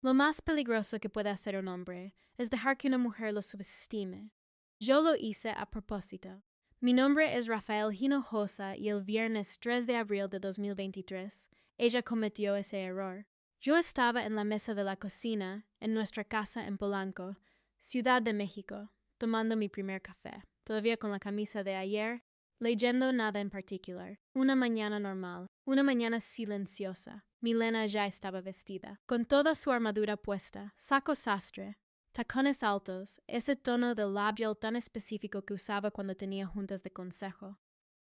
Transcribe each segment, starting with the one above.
Lo más peligroso que puede hacer un hombre es dejar que una mujer lo subestime. Yo lo hice a propósito. Mi nombre es Rafael Hinojosa y el viernes 3 de abril de 2023, ella cometió ese error. Yo estaba en la mesa de la cocina en nuestra casa en Polanco, Ciudad de México, tomando mi primer café, todavía con la camisa de ayer, leyendo nada en particular. Una mañana normal, una mañana silenciosa. Milena ya estaba vestida, con toda su armadura puesta, saco sastre, tacones altos, ese tono de labial tan específico que usaba cuando tenía juntas de consejo.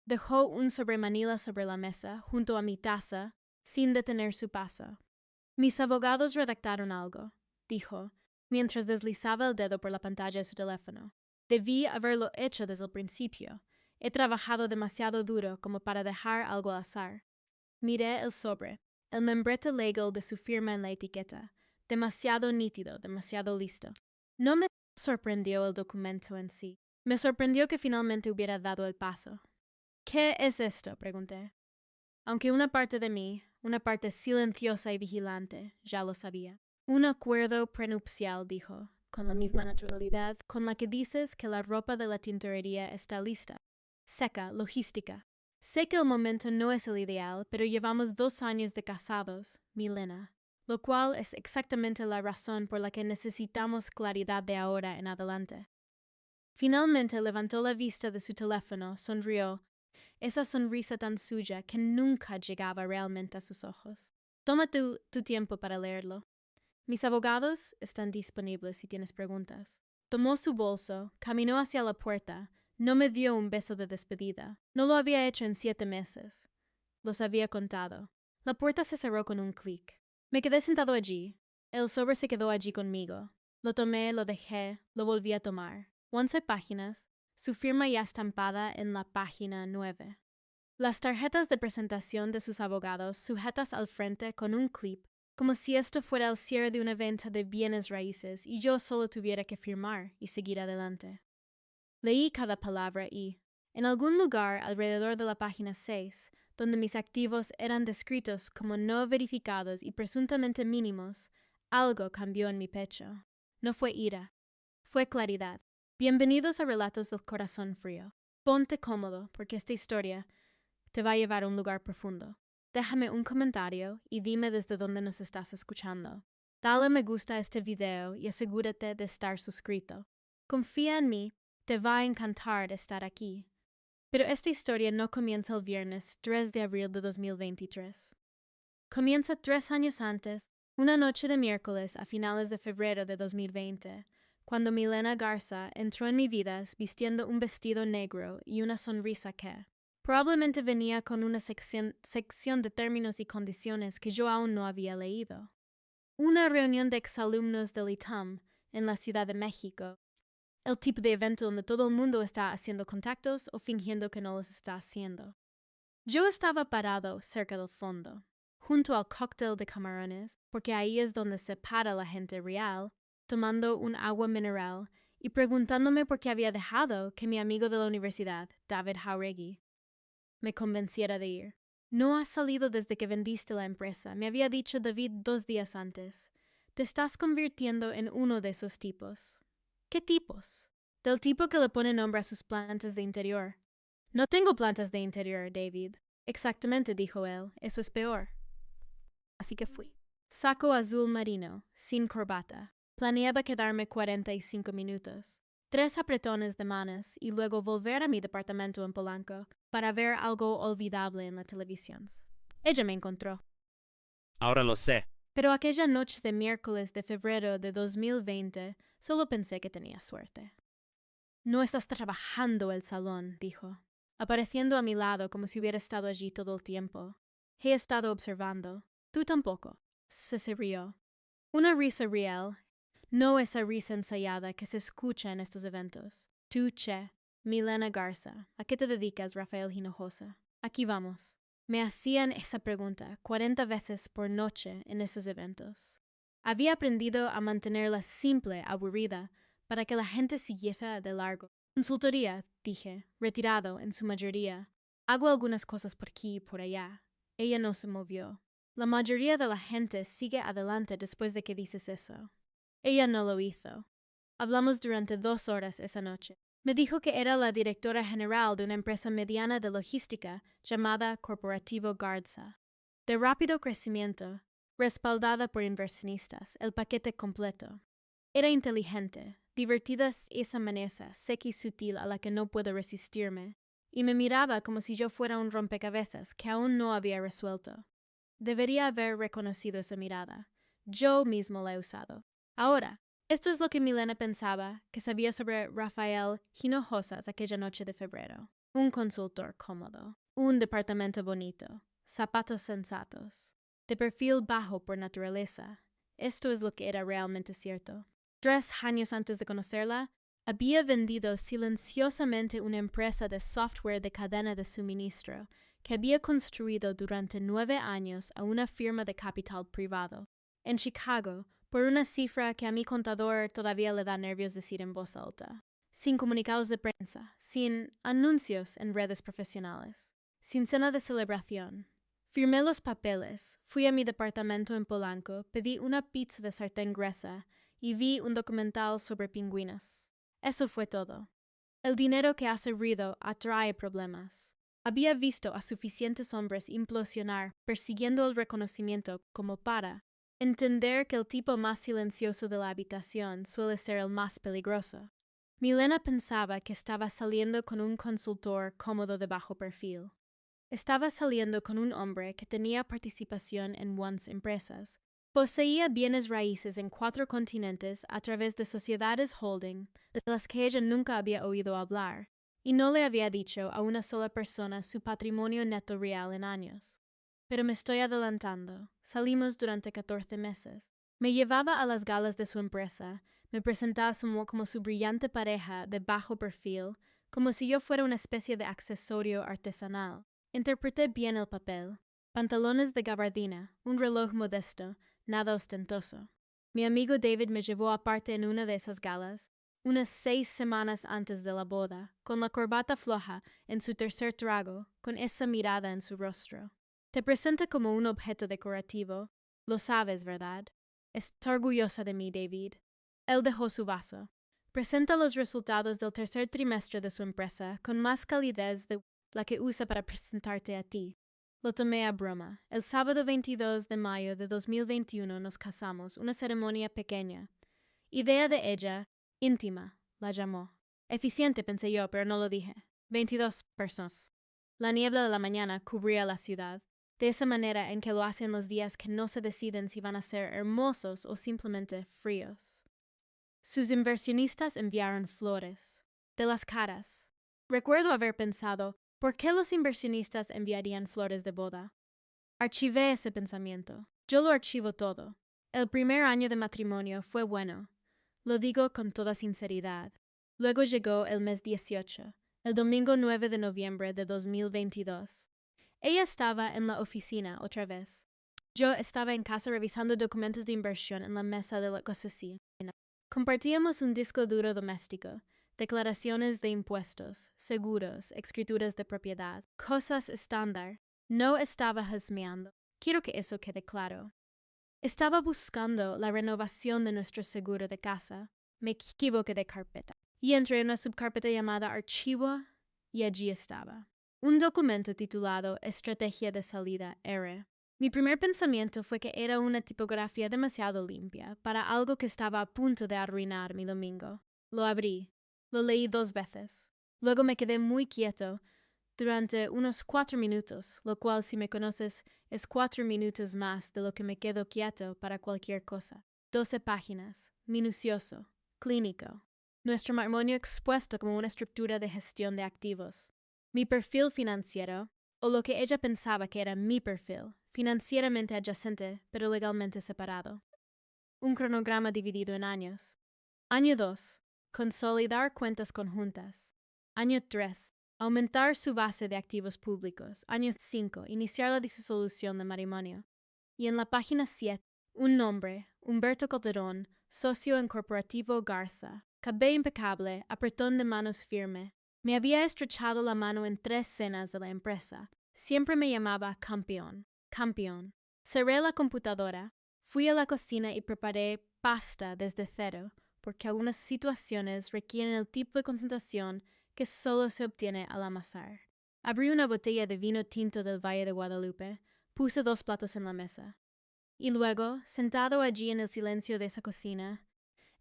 Dejó un sobremanila sobre la mesa, junto a mi taza, sin detener su paso. Mis abogados redactaron algo, dijo, mientras deslizaba el dedo por la pantalla de su teléfono. Debí haberlo hecho desde el principio. He trabajado demasiado duro como para dejar algo al azar. Miré el sobre, el membrete legal de su firma en la etiqueta. Demasiado nítido, demasiado listo. No me sorprendió el documento en sí. Me sorprendió que finalmente hubiera dado el paso. ¿Qué es esto?, pregunté. Aunque una parte de mí, una parte silenciosa y vigilante, ya lo sabía. Un acuerdo prenupcial, dijo, con la misma naturalidad con la que dices que la ropa de la tintorería está lista. Seca, logística. Sé que el momento no es el ideal, pero llevamos 2 años de casados, Milena, lo cual es exactamente la razón por la que necesitamos claridad de ahora en adelante. Finalmente levantó la vista de su teléfono, sonrió, esa sonrisa tan suya que nunca llegaba realmente a sus ojos. Toma tu tiempo para leerlo. Mis abogados están disponibles si tienes preguntas. Tomó su bolso, caminó hacia la puerta, no me dio un beso de despedida. No lo había hecho en 7 meses. Los había contado. La puerta se cerró con un clic. Me quedé sentado allí. El sobre se quedó allí conmigo. Lo tomé, lo dejé, lo volví a tomar. 11 páginas, su firma ya estampada en la página 9. Las tarjetas de presentación de sus abogados sujetas al frente con un clip, como si esto fuera el cierre de una venta de bienes raíces y yo solo tuviera que firmar y seguir adelante. Leí cada palabra y, en algún lugar alrededor de la página 6, donde mis activos eran descritos como no verificados y presuntamente mínimos, algo cambió en mi pecho. No fue ira, fue claridad. Bienvenidos a Relatos del Corazón Frío. Ponte cómodo, porque esta historia te va a llevar a un lugar profundo. Déjame un comentario y dime desde dónde nos estás escuchando. Dale me gusta a este video y asegúrate de estar suscrito. Confía en mí, te va a encantar estar aquí. Pero esta historia no comienza el viernes 3 de abril de 2023. Comienza 3 años antes, una noche de miércoles a finales de febrero de 2020, cuando Milena Garza entró en mi vida vistiendo un vestido negro y una sonrisa que probablemente venía con una sección de términos y condiciones que yo aún no había leído. Una reunión de exalumnos del ITAM en la Ciudad de México. El tipo de evento donde todo el mundo está haciendo contactos o fingiendo que no los está haciendo. Yo estaba parado cerca del fondo, junto al cóctel de camarones, porque ahí es donde se para la gente real, tomando un agua mineral y preguntándome por qué había dejado que mi amigo de la universidad, David Jauregui, me convenciera de ir. No has salido desde que vendiste la empresa, me había dicho David 2 días antes. Te estás convirtiendo en uno de esos tipos. ¿Qué tipos? Del tipo que le pone nombre a sus plantas de interior. No tengo plantas de interior, David. Exactamente, dijo él, eso es peor. Así que fui. Saco azul marino, sin corbata. Planeaba quedarme 45 minutos. 3 apretones de manos y luego volver a mi departamento en Polanco para ver algo olvidable en la televisión. Ella me encontró. Ahora lo sé. Pero aquella noche de miércoles de febrero de 2020 solo pensé que tenía suerte. No estás trabajando el salón, dijo, apareciendo a mi lado como si hubiera estado allí todo el tiempo. He estado observando. Tú tampoco. Se rió. Una risa real, no esa risa ensayada que se escucha en estos eventos. Tú, che, Milena Garza, ¿a qué te dedicas, Rafael Hinojosa? Aquí vamos. Me hacían esa pregunta 40 veces por noche en esos eventos. Había aprendido a mantenerla simple, aburrida, para que la gente siguiera de largo. Consultoría, dije, retirado en su mayoría. Hago algunas cosas por aquí y por allá. Ella no se movió. La mayoría de la gente sigue adelante después de que dices eso. Ella no lo hizo. Hablamos durante 2 horas esa noche. Me dijo que era la directora general de una empresa mediana de logística llamada Corporativo Garza. De rápido crecimiento, respaldada por inversionistas, el paquete completo. Era inteligente, divertida y esa manera seca y sutil a la que no puedo resistirme, y me miraba como si yo fuera un rompecabezas que aún no había resuelto. Debería haber reconocido esa mirada. Yo mismo la he usado. Ahora, esto es lo que Milena pensaba que sabía sobre Rafael Hinojosas aquella noche de febrero. Un consultor cómodo, un departamento bonito, zapatos sensatos, de perfil bajo por naturaleza. Esto es lo que era realmente cierto. 3 años antes de conocerla, había vendido silenciosamente una empresa de software de cadena de suministro que había construido durante 9 años a una firma de capital privado, en Chicago, por una cifra que a mi contador todavía le da nervios decir en voz alta. Sin comunicados de prensa, sin anuncios en redes profesionales, sin cena de celebración. Firmé los papeles, fui a mi departamento en Polanco, pedí una pizza de sartén gruesa y vi un documental sobre pingüinos. Eso fue todo. El dinero que hace ruido atrae problemas. Había visto a suficientes hombres implosionar persiguiendo el reconocimiento como para entender que el tipo más silencioso de la habitación suele ser el más peligroso. Milena pensaba que estaba saliendo con un consultor cómodo de bajo perfil. Estaba saliendo con un hombre que tenía participación en Once Empresas. Poseía bienes raíces en 4 continentes a través de sociedades holding de las que ella nunca había oído hablar, y no le había dicho a una sola persona su patrimonio neto real en años. Pero me estoy adelantando. Salimos durante 14 meses. Me llevaba a las galas de su empresa, me presentaba como su brillante pareja de bajo perfil, como si yo fuera una especie de accesorio artesanal. Interpreté bien el papel. Pantalones de gabardina, un reloj modesto, nada ostentoso. Mi amigo David me llevó aparte en una de esas galas, unas 6 semanas antes de la boda, con la corbata floja en su tercer trago, con esa mirada en su rostro. Te presenta como un objeto decorativo. Lo sabes, ¿verdad? Está orgullosa de mí, David. Él dejó su vaso. Presenta los resultados del tercer trimestre de su empresa con más calidez de la que usa para presentarte a ti. Lo tomé a broma. El sábado 22 de mayo de 2021 nos casamos, una ceremonia pequeña. Idea de ella, íntima, la llamó. Eficiente, pensé yo, pero no lo dije. 22 personas. La niebla de la mañana cubría la ciudad, de esa manera en que lo hacen los días que no se deciden si van a ser hermosos o simplemente fríos. Sus inversionistas enviaron flores. De las caras. Recuerdo haber pensado, ¿por qué los inversionistas enviarían flores de boda? Archivé ese pensamiento. Yo lo archivo todo. El primer año de matrimonio fue bueno. Lo digo con toda sinceridad. Luego llegó el mes 18, el domingo 9 de noviembre de 2022. Ella estaba en la oficina otra vez. Yo estaba en casa revisando documentos de inversión en la mesa de la cocina. Compartíamos un disco duro doméstico, declaraciones de impuestos, seguros, escrituras de propiedad, cosas estándar. No estaba husmeando. Quiero que eso quede claro. Estaba buscando la renovación de nuestro seguro de casa. Me equivoqué de carpeta. Y entré en una subcarpeta llamada Archivo y allí estaba. Un documento titulado Estrategia de Salida R. Mi primer pensamiento fue que era una tipografía demasiado limpia para algo que estaba a punto de arruinar mi domingo. Lo abrí. Lo leí 2 veces. Luego me quedé muy quieto durante unos 4 minutos, lo cual, si me conoces, es 4 minutos más de lo que me quedo quieto para cualquier cosa. 12 páginas. Minucioso. Clínico. Nuestro matrimonio expuesto como una estructura de gestión de activos. Mi perfil financiero, o lo que ella pensaba que era mi perfil, financieramente adyacente, pero legalmente separado. Un cronograma dividido en años. Año 2. Consolidar cuentas conjuntas. Año 3. Aumentar su base de activos públicos. Año 5. Iniciar la disolución del matrimonio. Y en la página 7, un nombre, Humberto Calderón, socio en Corporativo Garza. Cabello impecable, apretón de manos firme. Me había estrechado la mano en 3 cenas de la empresa. Siempre me llamaba campeón. Campeón. Cerré la computadora, fui a la cocina y preparé pasta desde cero, porque algunas situaciones requieren el tipo de concentración que solo se obtiene al amasar. Abrí una botella de vino tinto del Valle de Guadalupe, puse 2 platos en la mesa. Y luego, sentado allí en el silencio de esa cocina,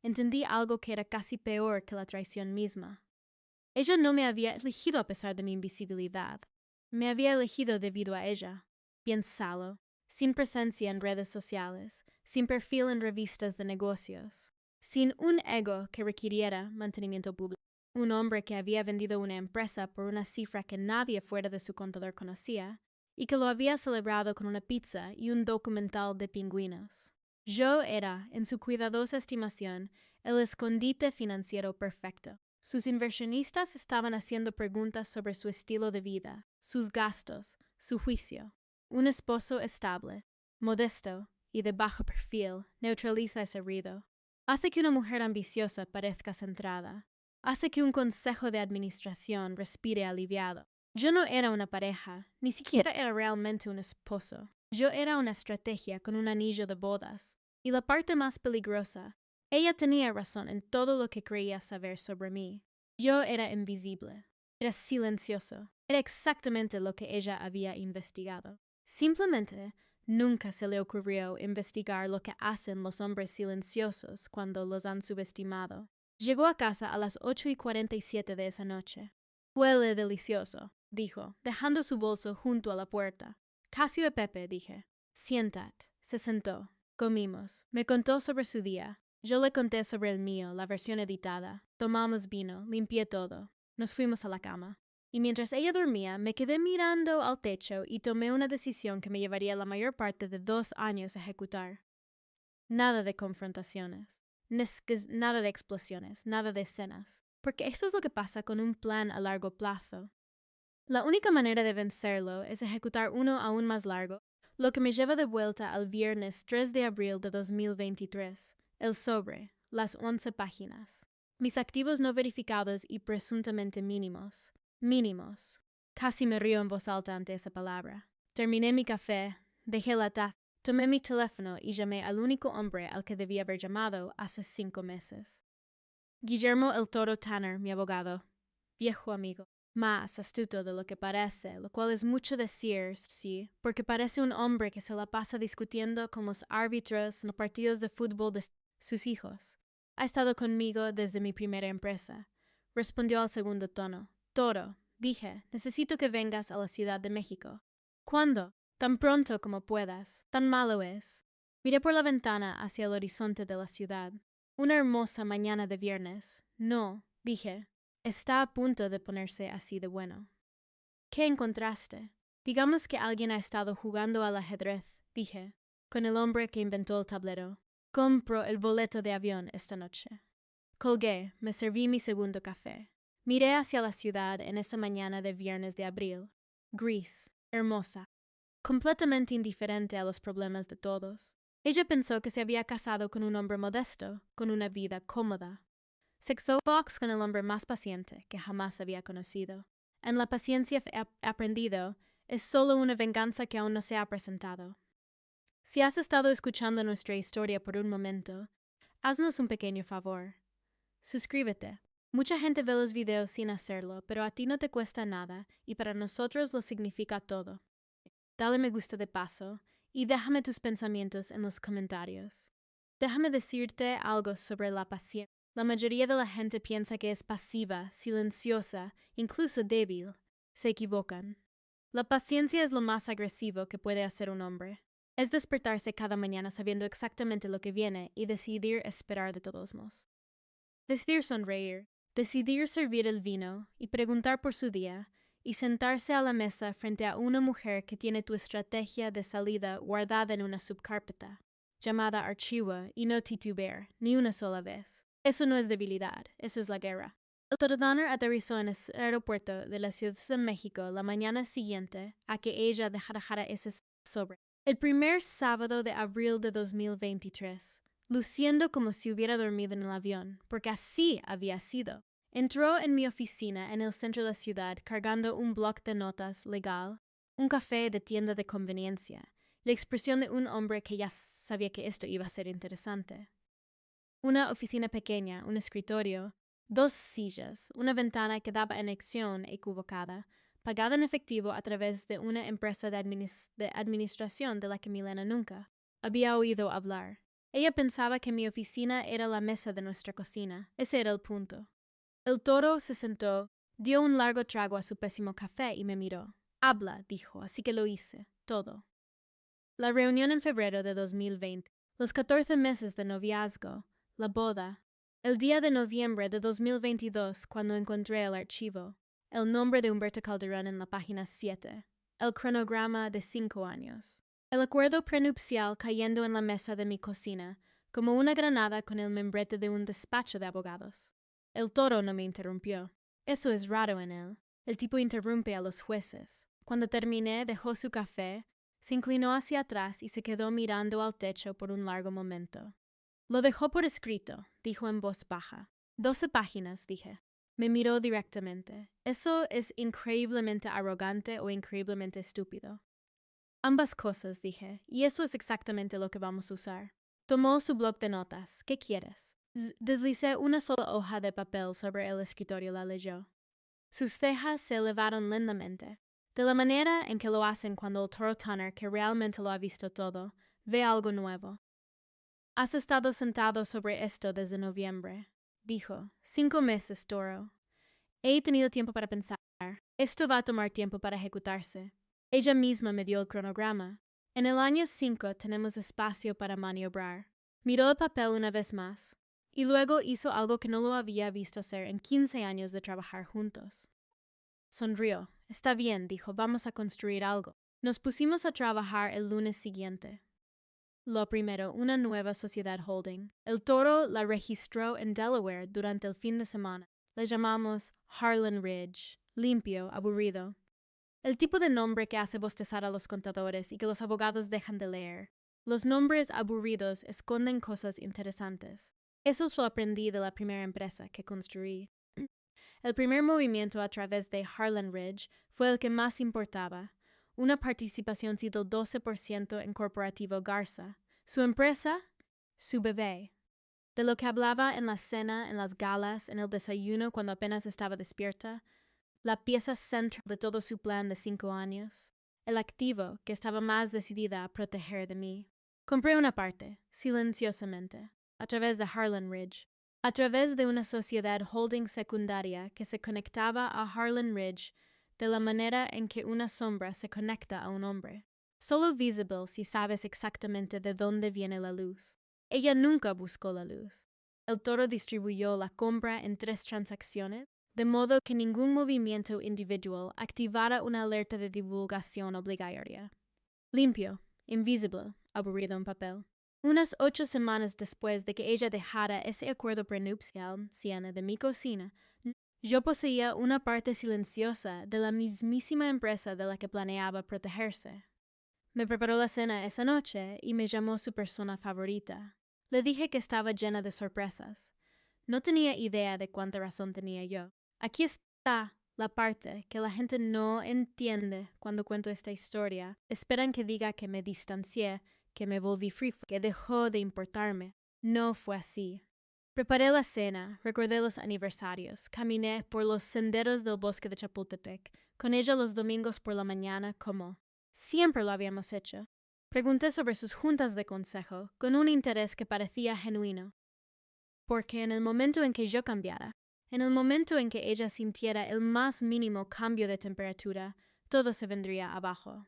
entendí algo que era casi peor que la traición misma. Ella no me había elegido a pesar de mi invisibilidad. Me había elegido debido a ella. Bien salo, sin presencia en redes sociales, sin perfil en revistas de negocios, sin un ego que requiriera mantenimiento público. Un hombre que había vendido una empresa por una cifra que nadie fuera de su contador conocía, y que lo había celebrado con una pizza y un documental de pingüinos. Yo era, en su cuidadosa estimación, el escondite financiero perfecto. Sus inversionistas estaban haciendo preguntas sobre su estilo de vida, sus gastos, su juicio. Un esposo estable, modesto y de bajo perfil neutraliza ese ruido. Hace que una mujer ambiciosa parezca centrada. Hace que un consejo de administración respire aliviado. Yo no era una pareja, ni siquiera era realmente un esposo. Yo era una estrategia con un anillo de bodas. Y la parte más peligrosa, ella tenía razón en todo lo que creía saber sobre mí. Yo era invisible, era silencioso, era exactamente lo que ella había investigado. Simplemente nunca se le ocurrió investigar lo que hacen los hombres silenciosos cuando los han subestimado. Llegó a casa a las 8:47 de esa noche. Huele delicioso, dijo, dejando su bolso junto a la puerta. Casio y Pepe, dije. Siéntate. Se sentó. Comimos. Me contó sobre su día. Yo le conté sobre el mío, la versión editada. Tomamos vino, limpié todo. Nos fuimos a la cama. Y mientras ella dormía, me quedé mirando al techo y tomé una decisión que me llevaría la mayor parte de 2 años a ejecutar. Nada de confrontaciones. Nada de explosiones. Nada de escenas. Porque eso es lo que pasa con un plan a largo plazo. La única manera de vencerlo es ejecutar uno aún más largo, lo que me lleva de vuelta al viernes 3 de abril de 2023, el sobre, las 11 páginas. Mis activos no verificados y presuntamente mínimos. Mínimos. Casi me río en voz alta ante esa palabra. Terminé mi café, dejé la taza, tomé mi teléfono y llamé al único hombre al que debía haber llamado hace 5 meses. Guillermo el Toro Tanner, mi abogado. Viejo amigo. Más astuto de lo que parece, lo cual es mucho decir, sí, porque parece un hombre que se la pasa discutiendo con los árbitros en los partidos de fútbol de sus hijos. Ha estado conmigo desde mi primera empresa. Respondió al segundo tono. Toro, dije, necesito que vengas a la Ciudad de México. ¿Cuándo? Tan pronto como puedas. Tan malo es. Miré por la ventana hacia el horizonte de la ciudad. Una hermosa mañana de viernes. No, dije. Está a punto de ponerse así de bueno. ¿Qué encontraste? Digamos que alguien ha estado jugando al ajedrez, dije, con el hombre que inventó el tablero. Compro el boleto de avión esta noche. Colgué, me serví mi segundo café. Miré hacia la ciudad en esa mañana de viernes de abril, gris, hermosa, completamente indiferente a los problemas de todos. Ella pensó que se había casado con un hombre modesto, con una vida cómoda. Sexó Fox con el hombre más paciente que jamás había conocido. En la paciencia aprendido es solo una venganza que aún no se ha presentado. Si has estado escuchando nuestra historia por un momento, haznos un pequeño favor. Suscríbete. Mucha gente ve los videos sin hacerlo, pero a ti no te cuesta nada y para nosotros lo significa todo. Dale me gusta de paso y déjame tus pensamientos en los comentarios. Déjame decirte algo sobre la paciencia. La mayoría de la gente piensa que es pasiva, silenciosa, incluso débil. Se equivocan. La paciencia es lo más agresivo que puede hacer un hombre. Es despertarse cada mañana sabiendo exactamente lo que viene y decidir esperar de todos modos. Decidir sonreír, decidir servir el vino y preguntar por su día, y sentarse a la mesa frente a una mujer que tiene tu estrategia de salida guardada en una subcarpeta, llamada archivo, y no titubear, ni una sola vez. Eso no es debilidad, eso es la guerra. El Toro Tanner aterrizó en el aeropuerto de la Ciudad de México la mañana siguiente a que ella dejara ese sobre. El primer sábado de abril de 2023, luciendo como si hubiera dormido en el avión, porque así había sido. Entró en mi oficina en el centro de la ciudad cargando un bloc de notas legal, un café de tienda de conveniencia la expresión de un hombre que ya sabía que esto iba a ser interesante. Una oficina pequeña, un escritorio, 2 sillas, una ventana que daba en acción equivocada, pagada en efectivo a través de una empresa de administración de la que Milena nunca había oído hablar. Ella pensaba que mi oficina era la mesa de nuestra cocina. Ese era el punto. El toro se sentó, dio un largo trago a su pésimo café y me miró. Habla, dijo, así que lo hice, todo. La reunión en febrero de 2020, los 14 meses de noviazgo, la boda, el día de noviembre de 2022 cuando encontré el archivo, el nombre de Humberto Calderón en la página 7, el cronograma de 5 años, el acuerdo prenupcial cayendo en la mesa de mi cocina, como una granada con el membrete de un despacho de abogados. El toro no me interrumpió. Eso es raro en él. El tipo interrumpe a los jueces. Cuando terminé, dejó su café, se inclinó hacia atrás y se quedó mirando al techo por un largo momento. Lo dejó por escrito, dijo en voz baja. 12 páginas, dije. Me miró directamente. ¿Eso es increíblemente arrogante o increíblemente estúpido? Ambas cosas, dije, y eso es exactamente lo que vamos a usar. Tomó su bloc de notas. ¿Qué quieres? Deslicé una sola hoja de papel sobre el escritorio y la leyó. Sus cejas se elevaron lentamente, de la manera en que lo hacen cuando el toro Tanner, que realmente lo ha visto todo, ve algo nuevo. Has estado sentado sobre esto desde noviembre, dijo. 5 meses, toro. He tenido tiempo para pensar. Esto va a tomar tiempo para ejecutarse. Ella misma me dio el cronograma. En el año 5 tenemos espacio para maniobrar. Miró el papel una vez más, y luego hizo algo que no lo había visto hacer en 15 años de trabajar juntos. Sonrió. Está bien, dijo, vamos a construir algo. Nos pusimos a trabajar el lunes siguiente. Lo primero, una nueva sociedad holding. El toro la registró en Delaware durante el fin de semana. Le llamamos Harlan Ridge. Limpio, aburrido. El tipo de nombre que hace bostezar a los contadores y que los abogados dejan de leer. Los nombres aburridos esconden cosas interesantes. Eso lo aprendí de la primera empresa que construí. El primer movimiento a través de Harlan Ridge fue el que más importaba, una participación del 12% en Corporativo Garza. Su empresa, su bebé. De lo que hablaba en la cena, en las galas, en el desayuno cuando apenas estaba despierta, la pieza central de todo su plan de 5 años, el activo que estaba más decidida a proteger de mí. Compré una parte, silenciosamente, a través de Harlan Ridge, a través de una sociedad holding secundaria que se conectaba a Harlan Ridge de la manera en que una sombra se conecta a un hombre. Solo visible si sabes exactamente de dónde viene la luz. Ella nunca buscó la luz. El toro distribuyó la compra en 3 transacciones, de modo que ningún movimiento individual activara una alerta de divulgación obligatoria. Limpio, invisible, aburrido en papel. Unas 8 semanas después de que ella dejara ese acuerdo prenupcial, Siena, de mi cocina, yo poseía una parte silenciosa de la mismísima empresa de la que planeaba protegerse. Me preparó la cena esa noche y me llamó su persona favorita. Le dije que estaba llena de sorpresas. No tenía idea de cuánta razón tenía yo. Aquí está la parte que la gente no entiende cuando cuento esta historia. Esperan que diga que me distancié, que me volví free, que dejó de importarme. No fue así. Preparé la cena, recordé los aniversarios, caminé por los senderos del bosque de Chapultepec, con ella los domingos por la mañana como siempre lo habíamos hecho. Pregunté sobre sus juntas de consejo, con un interés que parecía genuino. Porque en el momento en que yo cambiara, en el momento en que ella sintiera el más mínimo cambio de temperatura, todo se vendría abajo.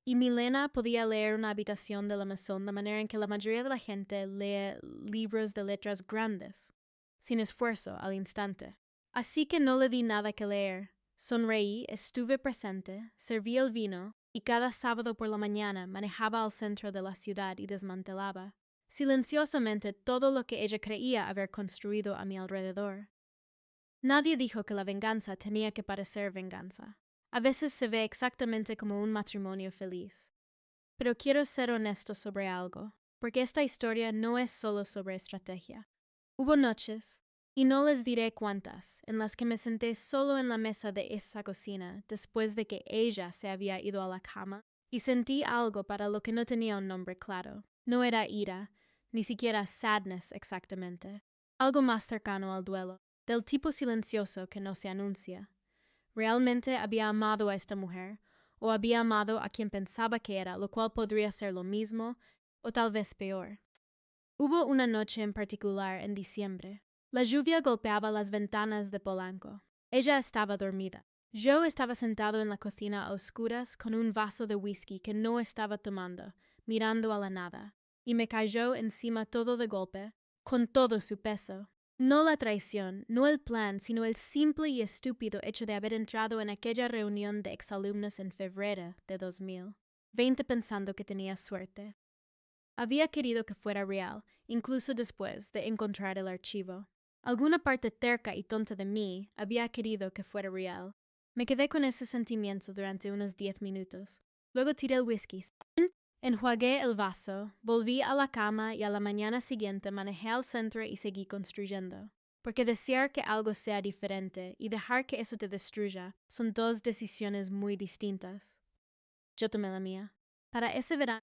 Y Milena podía leer una habitación de la mesón de manera en que la mayoría de la gente lee libros de letras grandes, sin esfuerzo, al instante. Así que no le di nada que leer. Sonreí, estuve presente, serví el vino, y cada sábado por la mañana manejaba al centro de la ciudad y desmantelaba, silenciosamente, todo lo que ella creía haber construido a mi alrededor. Nadie dijo que la venganza tenía que parecer venganza. A veces se ve exactamente como un matrimonio feliz. Pero quiero ser honesto sobre algo, porque esta historia no es solo sobre estrategia. Hubo noches, y no les diré cuántas, en las que me senté solo en la mesa de esa cocina después de que ella se había ido a la cama y sentí algo para lo que no tenía un nombre claro. No era ira, ni siquiera sadness exactamente. Algo más cercano al duelo, del tipo silencioso que no se anuncia. ¿Realmente había amado a esta mujer? ¿O había amado a quien pensaba que era, lo cual podría ser lo mismo, o tal vez peor? Hubo una noche en particular en diciembre. La lluvia golpeaba las ventanas de Polanco. Ella estaba dormida. Yo estaba sentado en la cocina a oscuras con un vaso de whisky que no estaba tomando, mirando a la nada, y me cayó encima todo de golpe, con todo su peso. No la traición, no el plan, sino el simple y estúpido hecho de haber entrado en aquella reunión de exalumnos en febrero de 2020 pensando que tenía suerte. Había querido que fuera real, incluso después de encontrar el archivo. Alguna parte terca y tonta de mí había querido que fuera real. Me quedé con ese sentimiento durante unos 10 minutos. Luego tiré el whisky. Enjuagué el vaso, volví a la cama y a la mañana siguiente manejé al centro y seguí construyendo. Porque desear que algo sea diferente y dejar que eso te destruya son dos decisiones muy distintas. Yo tomé la mía. Para ese verano,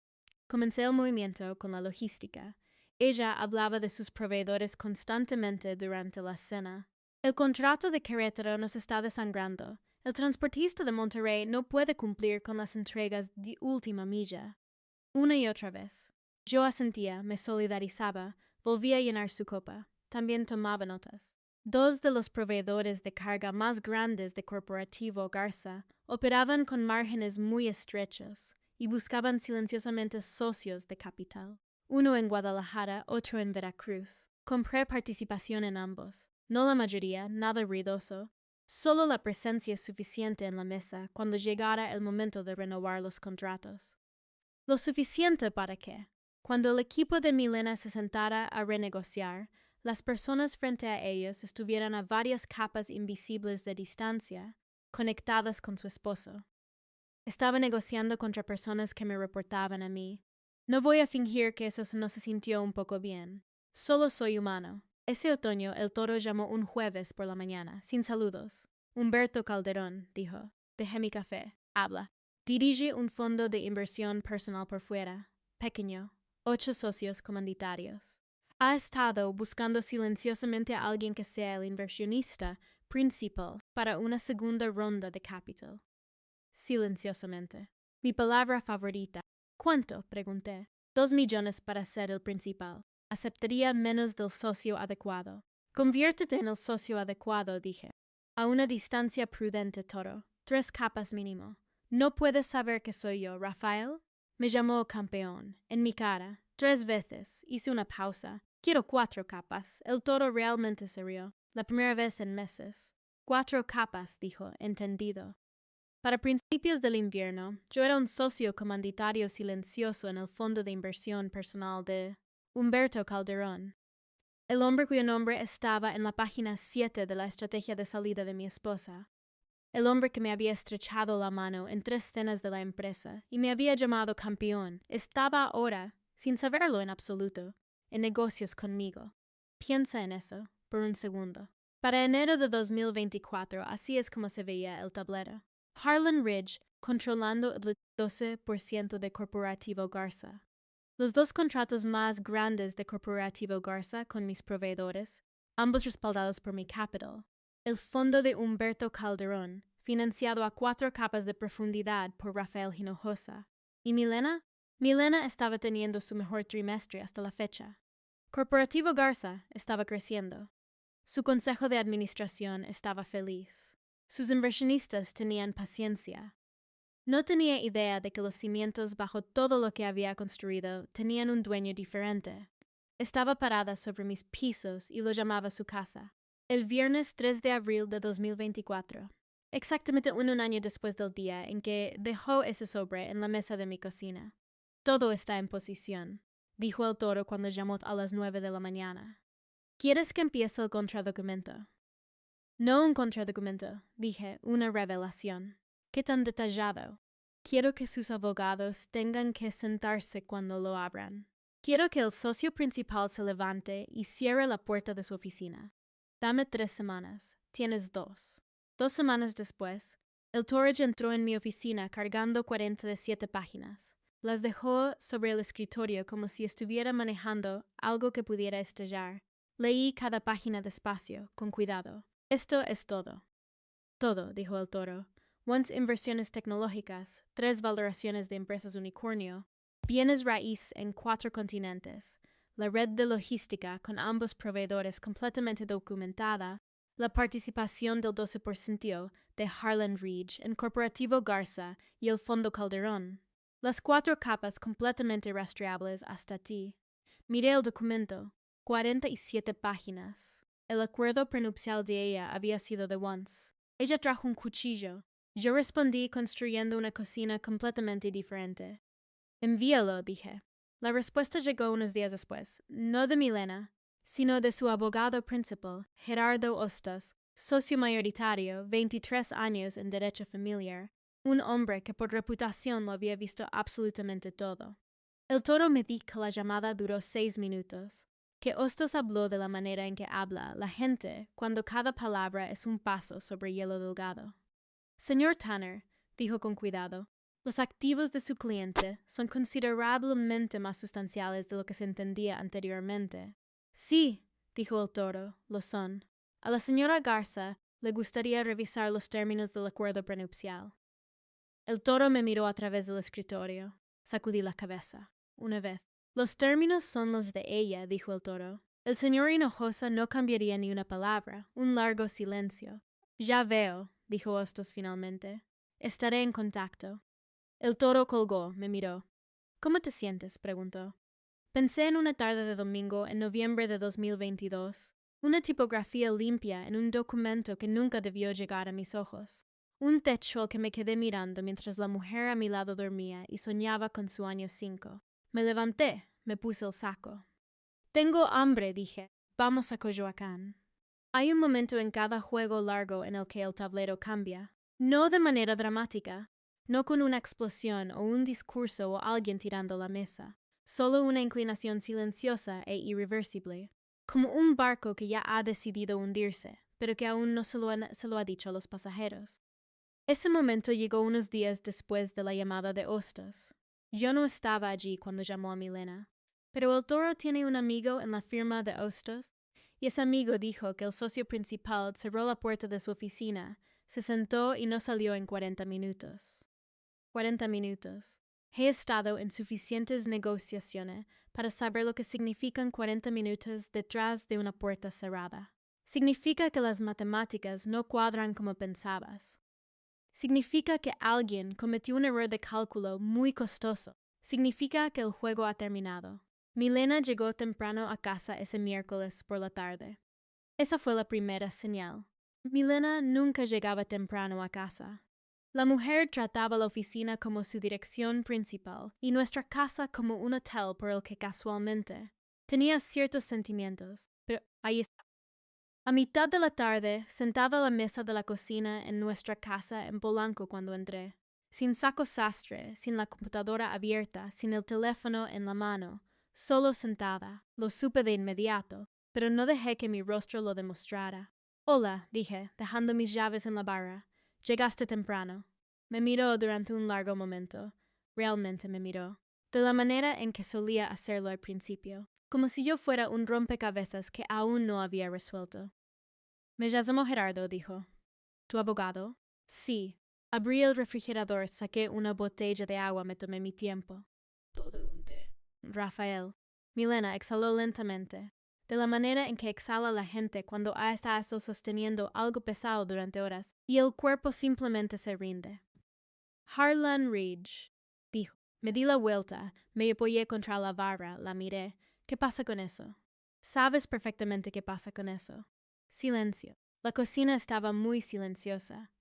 comencé el movimiento con la logística. Ella hablaba de sus proveedores constantemente durante la cena. El contrato de Querétaro nos está desangrando. El transportista de Monterrey no puede cumplir con las entregas de última milla. Una y otra vez. Yo asentía, me solidarizaba, volvía a llenar su copa. También tomaba notas. Dos de los proveedores de carga más grandes de Corporativo Garza operaban con márgenes muy estrechos y buscaban silenciosamente socios de capital. Uno en Guadalajara, otro en Veracruz. Compré participación en ambos. No la mayoría, nada ruidoso. Solo la presencia suficiente en la mesa cuando llegara el momento de renovar los contratos. Lo suficiente para que, cuando el equipo de Milena se sentara a renegociar, las personas frente a ellos estuvieran a varias capas invisibles de distancia, conectadas con su esposo. Estaba negociando contra personas que me reportaban a mí. No voy a fingir que eso no se sintió un poco bien. Solo soy humano. Ese otoño el toro llamó un jueves por la mañana, sin saludos. Humberto Calderón, dijo. Dejé mi café. Habla. Dirige un fondo de inversión personal por fuera. Pequeño. 8 socios comanditarios. Ha estado buscando silenciosamente a alguien que sea el inversionista principal para una segunda ronda de capital. Silenciosamente. Mi palabra favorita. ¿Cuánto? Pregunté. 2 millones para ser el principal. Aceptaría menos del socio adecuado. Conviértete en el socio adecuado, dije. A una distancia prudente, Toro. 3 capas mínimo. ¿No puedes saber que soy yo, Rafael? Me llamó campeón, en mi cara, 3 veces. Hice una pausa. Quiero 4 capas. El Toro realmente se rió. La primera vez en meses. 4 capas, dijo, entendido. Para principios del invierno, yo era un socio comanditario silencioso en el fondo de inversión personal de Humberto Calderón, el hombre cuyo nombre estaba en la página 7 de la estrategia de salida de mi esposa, el hombre que me había estrechado la mano en 3 cenas de la empresa y me había llamado campeón, estaba ahora, sin saberlo en absoluto, en negocios conmigo. Piensa en eso, por un segundo. Para enero de 2024, así es como se veía el tablero. Harlan Ridge controlando el 12% de Corporativo Garza. Los 2 contratos más grandes de Corporativo Garza con mis proveedores, ambos respaldados por mi capital. El fondo de Humberto Calderón, financiado a 4 capas de profundidad por Rafael Hinojosa. ¿Y Milena? Milena estaba teniendo su mejor trimestre hasta la fecha. Corporativo Garza estaba creciendo. Su consejo de administración estaba feliz. Sus inversionistas tenían paciencia. No tenía idea de que los cimientos bajo todo lo que había construido tenían un dueño diferente. Estaba parada sobre mis pisos y lo llamaba su casa. El viernes 3 de abril de 2024, exactamente un año después del día en que dejó ese sobre en la mesa de mi cocina. Todo está en posición, dijo el Toro cuando llamó a las 9 de la mañana. ¿Quieres que empiece el contradocumento? No un contradocumento, dije, una revelación. ¿Qué tan detallado? Quiero que sus abogados tengan que sentarse cuando lo abran. Quiero que el socio principal se levante y cierre la puerta de su oficina. Dame 3 semanas. Tienes 2. 2 semanas después, El Torridge entró en mi oficina cargando 47 páginas. Las dejó sobre el escritorio como si estuviera manejando algo que pudiera estallar. Leí cada página despacio, con cuidado. Esto es todo. Todo, dijo el Toro. Once inversiones tecnológicas, 3 valoraciones de empresas unicornio, bienes raíz en 4 continentes, la red de logística con ambos proveedores completamente documentada, la participación del 12% de Harlan Ridge en Corporativo Garza y el Fondo Calderón. Las 4 capas completamente rastreables hasta ti. Miré el documento, 47 páginas. El acuerdo prenupcial de ella había sido de Once. Ella trajo un cuchillo. Yo respondí construyendo una cocina completamente diferente. Envíalo, dije. La respuesta llegó unos días después, no de Milena, sino de su abogado principal, Gerardo Hostos, socio mayoritario, 23 años en derecho familiar, un hombre que por reputación lo había visto absolutamente todo. El Toro me dijo que la llamada duró 6 minutos, que Hostos habló de la manera en que habla la gente cuando cada palabra es un paso sobre hielo delgado. Señor Tanner, dijo con cuidado, los activos de su cliente son considerablemente más sustanciales de lo que se entendía anteriormente. Sí, dijo el Toro, lo son. A la señora Garza le gustaría revisar los términos del acuerdo prenupcial. El Toro me miró a través del escritorio. Sacudí la cabeza. Una vez. Los términos son los de ella, dijo el Toro. El señor Hinojosa no cambiaría ni una palabra. Un largo silencio. Ya veo, dijo Hostos finalmente. Estaré en contacto. El Toro colgó, me miró. ¿Cómo te sientes?, preguntó. Pensé en una tarde de domingo en noviembre de 2022. Una tipografía limpia en un documento que nunca debió llegar a mis ojos. Un techo al que me quedé mirando mientras la mujer a mi lado dormía y soñaba con su año 5. Me levanté, me puse el saco. Tengo hambre, dije. Vamos a Coyoacán. Hay un momento en cada juego largo en el que el tablero cambia. No de manera dramática, no con una explosión o un discurso o alguien tirando la mesa. Solo una inclinación silenciosa e irreversible. Como un barco que ya ha decidido hundirse, pero que aún no se lo ha dicho a los pasajeros. Ese momento llegó unos días después de la llamada de Hostos. Yo no estaba allí cuando llamó a Milena, pero el Toro tiene un amigo en la firma de Hostos, y ese amigo dijo que el socio principal cerró la puerta de su oficina, se sentó y no salió en 40 minutos. 40 minutos. He estado en suficientes negociaciones para saber lo que significan 40 minutos detrás de una puerta cerrada. Significa que las matemáticas no cuadran como pensabas. Significa que alguien cometió un error de cálculo muy costoso. Significa que el juego ha terminado. Milena llegó temprano a casa ese miércoles por la tarde. Esa fue la primera señal. Milena nunca llegaba temprano a casa. La mujer trataba la oficina como su dirección principal y nuestra casa como un hotel por el que casualmente tenía ciertos sentimientos, pero ahí está. A mitad de la tarde, sentada a la mesa de la cocina en nuestra casa en Polanco cuando entré, sin saco sastre, sin la computadora abierta, sin el teléfono en la mano, solo sentada, lo supe de inmediato, pero no dejé que mi rostro lo demostrara. Hola, dije, dejando mis llaves en la barra. Llegaste temprano. Me miró durante un largo momento. Realmente me miró. De la manera en que solía hacerlo al principio, como si yo fuera un rompecabezas que aún no había resuelto. Me llamo Gerardo, dijo. ¿Tu abogado? Sí. Abrí el refrigerador, saqué una botella de agua, me tomé mi tiempo. Todo un té. Rafael. Milena exhaló lentamente, de la manera en que exhala la gente cuando ha estado sosteniendo algo pesado durante horas, y el cuerpo simplemente se rinde. Harlan Ridge, dijo. Me di la vuelta, me apoyé contra la barra, la miré. ¿Qué pasa con eso? Sabes perfectamente qué pasa con eso. Silencio. La cocina estaba muy silenciosa.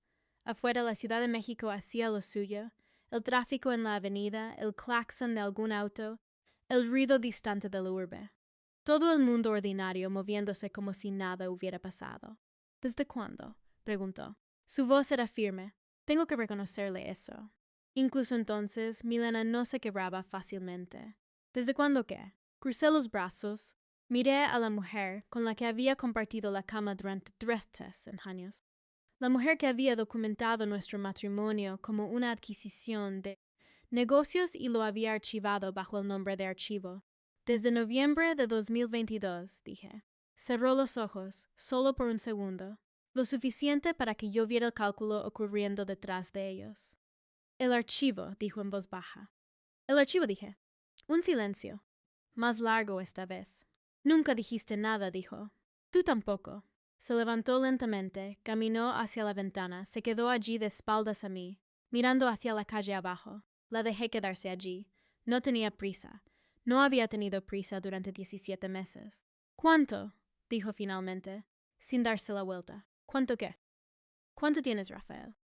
Afuera la Ciudad de México hacía lo suyo, el tráfico en la avenida, el claxon de algún auto, el ruido distante de la urbe. Todo el mundo ordinario moviéndose como si nada hubiera pasado. ¿Desde cuándo?, preguntó. Su voz era firme. Tengo que reconocerle eso. Incluso entonces, Milena no se quebraba fácilmente. ¿Desde cuándo qué? Crucé los brazos. Miré a la mujer con la que había compartido la cama durante 3 años. la mujer que había documentado nuestro matrimonio como una adquisición de negocios y lo había archivado bajo el nombre de archivo. Desde noviembre de 2022, dije. Cerró los ojos, solo por un segundo, lo suficiente para que yo viera el cálculo ocurriendo detrás de ellos. El archivo, dijo en voz baja. El archivo, dije. Un silencio. Más largo esta vez. Nunca dijiste nada, dijo. Tú tampoco. Se levantó lentamente, caminó hacia la ventana, se quedó allí de espaldas a mí, mirando hacia la calle abajo. La dejé quedarse allí. No tenía prisa. No había tenido prisa durante 17 meses. ¿Cuánto? Dijo finalmente, sin darse la vuelta. ¿Cuánto qué? ¿Cuánto tienes, Rafael?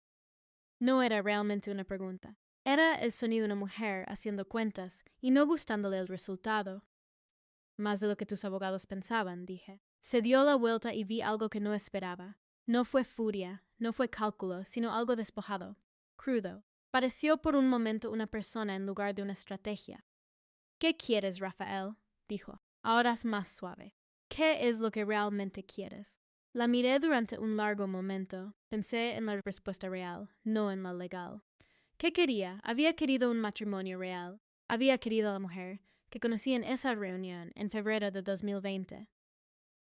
No era realmente una pregunta. Era el sonido de una mujer haciendo cuentas y no gustándole el resultado. Más de lo que tus abogados pensaban, dije. Se dio la vuelta y vi algo que no esperaba. No fue furia, no fue cálculo, sino algo despojado, crudo. Pareció por un momento una persona en lugar de una estrategia. ¿Qué quieres, Rafael? Dijo. Ahora es más suave. ¿Qué es lo que realmente quieres? La miré durante un largo momento. Pensé en la respuesta real, no en la legal. ¿Qué quería? Había querido un matrimonio real. Había querido a la mujer que conocí en esa reunión en febrero de 2020.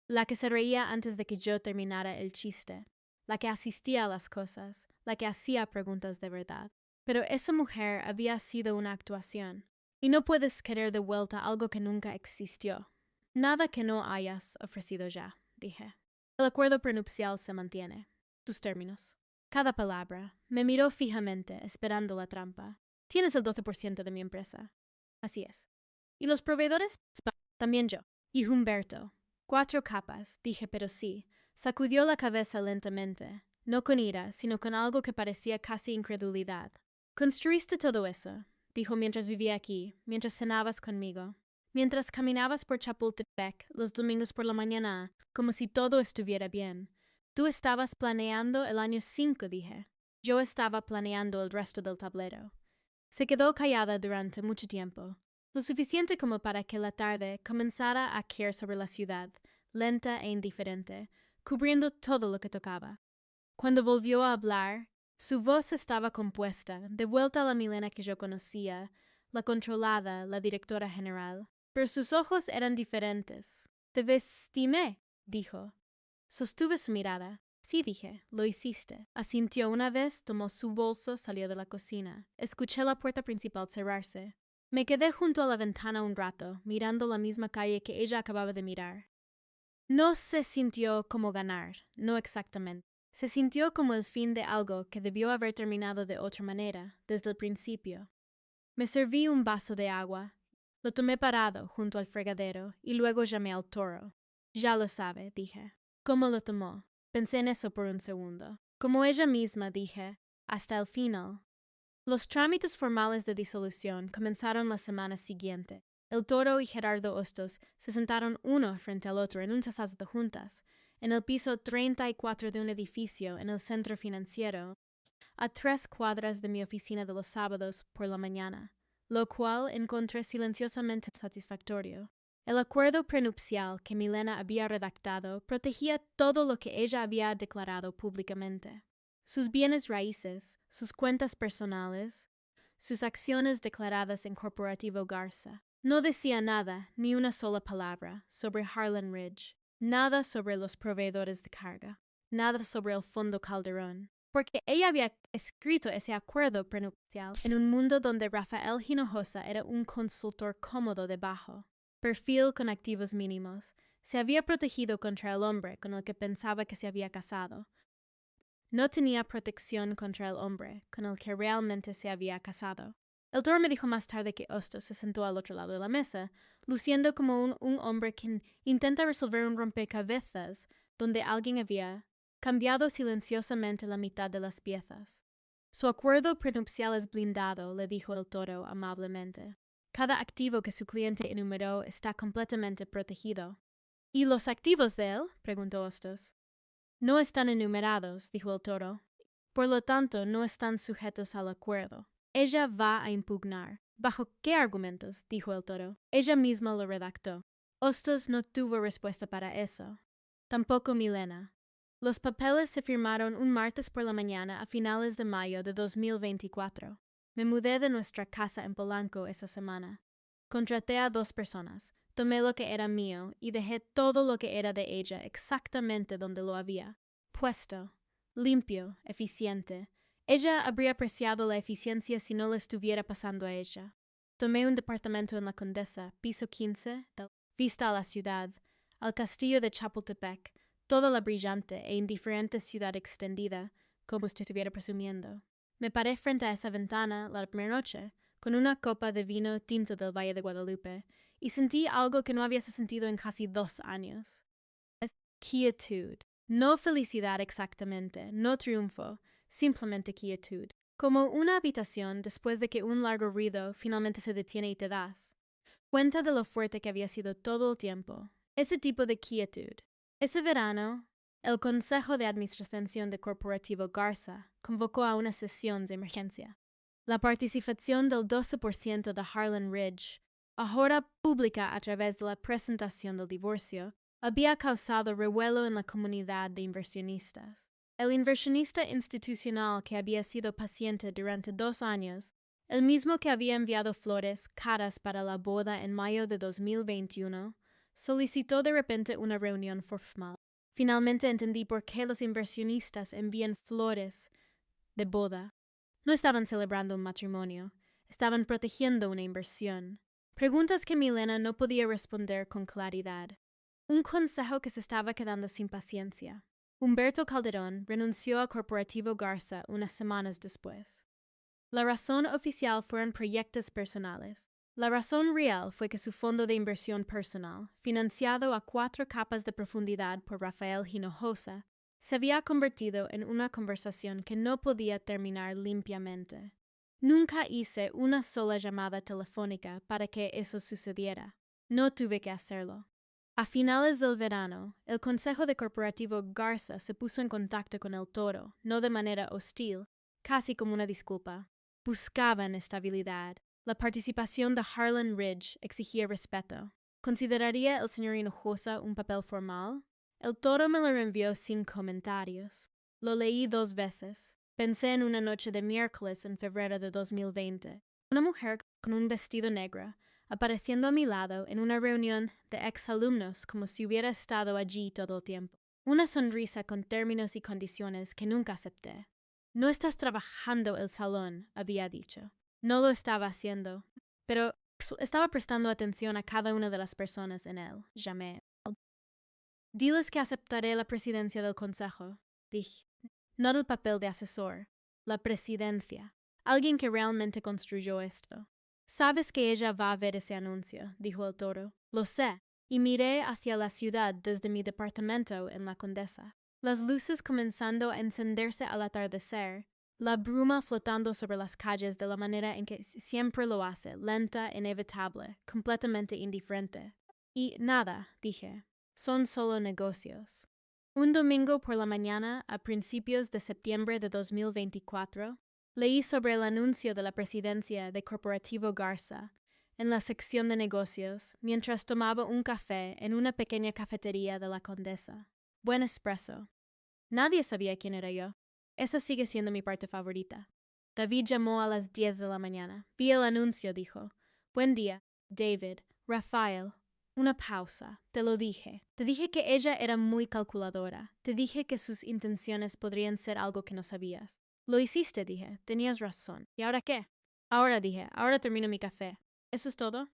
La que se reía antes de que yo terminara el chiste. La que asistía a las cosas. La que hacía preguntas de verdad. Pero esa mujer había sido una actuación. Y no puedes querer de vuelta algo que nunca existió. Nada que no hayas ofrecido ya, dije. El acuerdo prenupcial se mantiene. Tus términos. Cada palabra. Me miró fijamente, esperando la trampa. Tienes el 12% de mi empresa. Así es. ¿Y los proveedores? También yo. Y Humberto. 4 capas, dije, pero sí. Sacudió la cabeza lentamente. No con ira, sino con algo que parecía casi incredulidad. Construiste todo eso, dijo mientras vivía aquí, mientras cenabas conmigo, mientras caminabas por Chapultepec los domingos por la mañana, como si todo estuviera bien. Tú estabas planeando el año 5, dije. Yo estaba planeando el resto del tablero. Se quedó callada durante mucho tiempo, lo suficiente como para que la tarde comenzara a caer sobre la ciudad, lenta e indiferente, cubriendo todo lo que tocaba. Cuando volvió a hablar, su voz estaba compuesta, de vuelta a la Milena que yo conocía, la controlada, la directora general. Pero sus ojos eran diferentes. Te vestimé, dijo. Sostuve su mirada. Sí, dije, lo hiciste. Asintió una vez, tomó su bolso, salió de la cocina. Escuché la puerta principal cerrarse. Me quedé junto a la ventana un rato, mirando la misma calle que ella acababa de mirar. No se sintió como ganar, no exactamente. Se sintió como el fin de algo que debió haber terminado de otra manera, desde el principio. Me serví un vaso de agua. Lo tomé parado, junto al fregadero, y luego llamé al toro. Ya lo sabe, dije. ¿Cómo lo tomó? Pensé en eso por un segundo. Como ella misma, dije, hasta el final. Los trámites formales de disolución comenzaron la semana siguiente. El toro y Gerardo Hostos se sentaron uno frente al otro en un sazaz de juntas, en el piso 34 de un edificio en el centro financiero, a 3 cuadras de mi oficina de los sábados por la mañana, lo cual encontré silenciosamente satisfactorio. El acuerdo prenupcial que Milena había redactado protegía todo lo que ella había declarado públicamente. Sus bienes raíces, sus cuentas personales, sus acciones declaradas en Corporativo Garza. No decía nada, ni una sola palabra, sobre Harlan Ridge, nada sobre los proveedores de carga, nada sobre el Fondo Calderón, porque ella había escrito ese acuerdo prenupcial en un mundo donde Rafael Hinojosa era un consultor cómodo debajo, perfil con activos mínimos. Se había protegido contra el hombre con el que pensaba que se había casado. No tenía protección contra el hombre con el que realmente se había casado. El toro me dijo más tarde que Hostos se sentó al otro lado de la mesa, luciendo como un hombre que intenta resolver un rompecabezas donde alguien había cambiado silenciosamente la mitad de las piezas. Su acuerdo prenupcial es blindado, le dijo el toro amablemente. Cada activo que su cliente enumeró está completamente protegido. ¿Y los activos de él? Preguntó Hostos. No están enumerados, dijo el toro. Por lo tanto, no están sujetos al acuerdo. Ella va a impugnar. ¿Bajo qué argumentos? Dijo el toro. Ella misma lo redactó. Hostos no tuvo respuesta para eso. Tampoco Milena. Los papeles se firmaron un martes por la mañana a finales de mayo de 2024. Me mudé de nuestra casa en Polanco esa semana. Contraté a 2 personas, tomé lo que era mío y dejé todo lo que era de ella exactamente donde lo había. Puesto, limpio, eficiente. Ella habría apreciado la eficiencia si no le estuviera pasando a ella. Tomé un departamento en la Condesa, piso 15, vista a la ciudad, al castillo de Chapultepec, toda la brillante e indiferente ciudad extendida, como usted estuviera presumiendo. Me paré frente a esa ventana la primera noche, con una copa de vino tinto del Valle de Guadalupe, y sentí algo que no había sentido en casi 2 años. Es quietud. No felicidad exactamente, no triunfo, simplemente quietud. Como una habitación después de que un largo ruido finalmente se detiene y te das cuenta de lo fuerte que había sido todo el tiempo. Ese tipo de quietud. Ese verano, el Consejo de Administración de Corporativo Garza convocó a una sesión de emergencia. La participación del 12% de Harlan Ridge, ahora pública a través de la presentación del divorcio, había causado revuelo en la comunidad de inversionistas. El inversionista institucional que había sido paciente durante 2 años, el mismo que había enviado flores caras para la boda en mayo de 2021, solicitó de repente una reunión formal. Finalmente entendí por qué los inversionistas envían flores de boda. No estaban celebrando un matrimonio, estaban protegiendo una inversión. Preguntas que Milena no podía responder con claridad. Un consejo que se estaba quedando sin paciencia. Humberto Calderón renunció a Corporativo Garza unas semanas después. La razón oficial fueron proyectos personales. La razón real fue que su fondo de inversión personal, financiado a 4 capas de profundidad por Rafael Hinojosa, se había convertido en una conversación que no podía terminar limpiamente. Nunca hice una sola llamada telefónica para que eso sucediera. No tuve que hacerlo. A finales del verano, el Consejo de Corporativo Garza se puso en contacto con el Toro, no de manera hostil, casi como una disculpa. Buscaban estabilidad. La participación de Harlan Ridge exigía respeto. ¿Consideraría el señor Hinojosa un papel formal? El Toro me lo reenvió sin comentarios. Lo leí 2 veces. Pensé en una noche de miércoles en febrero de 2020. Una mujer con un vestido negro, apareciendo a mi lado en una reunión de exalumnos como si hubiera estado allí todo el tiempo. Una sonrisa con términos y condiciones que nunca acepté. No estás trabajando el salón, había dicho. No lo estaba haciendo, pero estaba prestando atención a cada una de las personas en él. Llamé. Diles que aceptaré la presidencia del consejo, dije. No el papel de asesor, la presidencia. Alguien que realmente construyó esto. Sabes que ella va a ver ese anuncio, dijo el Toro. Lo sé, y miré hacia la ciudad desde mi departamento en la Condesa. Las luces comenzando a encenderse al atardecer, la bruma flotando sobre las calles de la manera en que siempre lo hace, lenta, inevitable, completamente indiferente. Y nada, dije, son solo negocios. Un domingo por la mañana, a principios de septiembre de 2024, leí sobre el anuncio de la presidencia de Corporativo Garza en la sección de negocios mientras tomaba un café en una pequeña cafetería de la Condesa. Buen espresso. Nadie sabía quién era yo. Esa sigue siendo mi parte favorita. David llamó a las 10 de la mañana. Vi el anuncio, dijo. Buen día, David. Rafael. Una pausa. Te lo dije. Te dije que ella era muy calculadora. Te dije que sus intenciones podrían ser algo que no sabías. Lo hiciste, dije. Tenías razón. ¿Y ahora qué? Ahora, dije. Ahora termino mi café. ¿Eso es todo?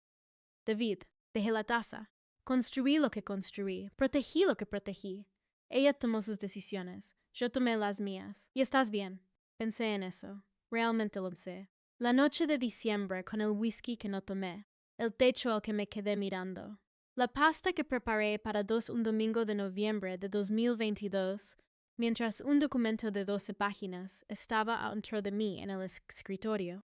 David. Dejé la taza. Construí lo que construí. Protegí lo que protegí. Ella tomó sus decisiones. Yo tomé las mías. Y estás bien. Pensé en eso. Realmente lo sé. La noche de diciembre con el whisky que no tomé. El techo al que me quedé mirando. La pasta que preparé para un domingo de noviembre de 2022, mientras un documento de 12 páginas estaba dentro de mí en el escritorio.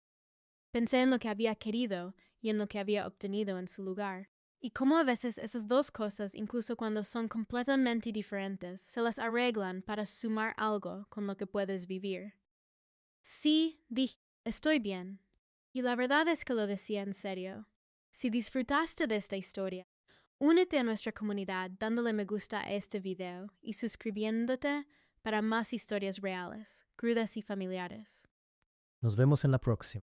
Pensé en lo que había querido y en lo que había obtenido en su lugar. Y cómo a veces esas 2 cosas, incluso cuando son completamente diferentes, se las arreglan para sumar algo con lo que puedes vivir. Sí, dije, estoy bien. Y la verdad es que lo decía en serio. Si disfrutaste de esta historia, Únete a nuestra comunidad dándole me gusta a este video y suscribiéndote para más historias reales, crudas y familiares. Nos vemos en la próxima.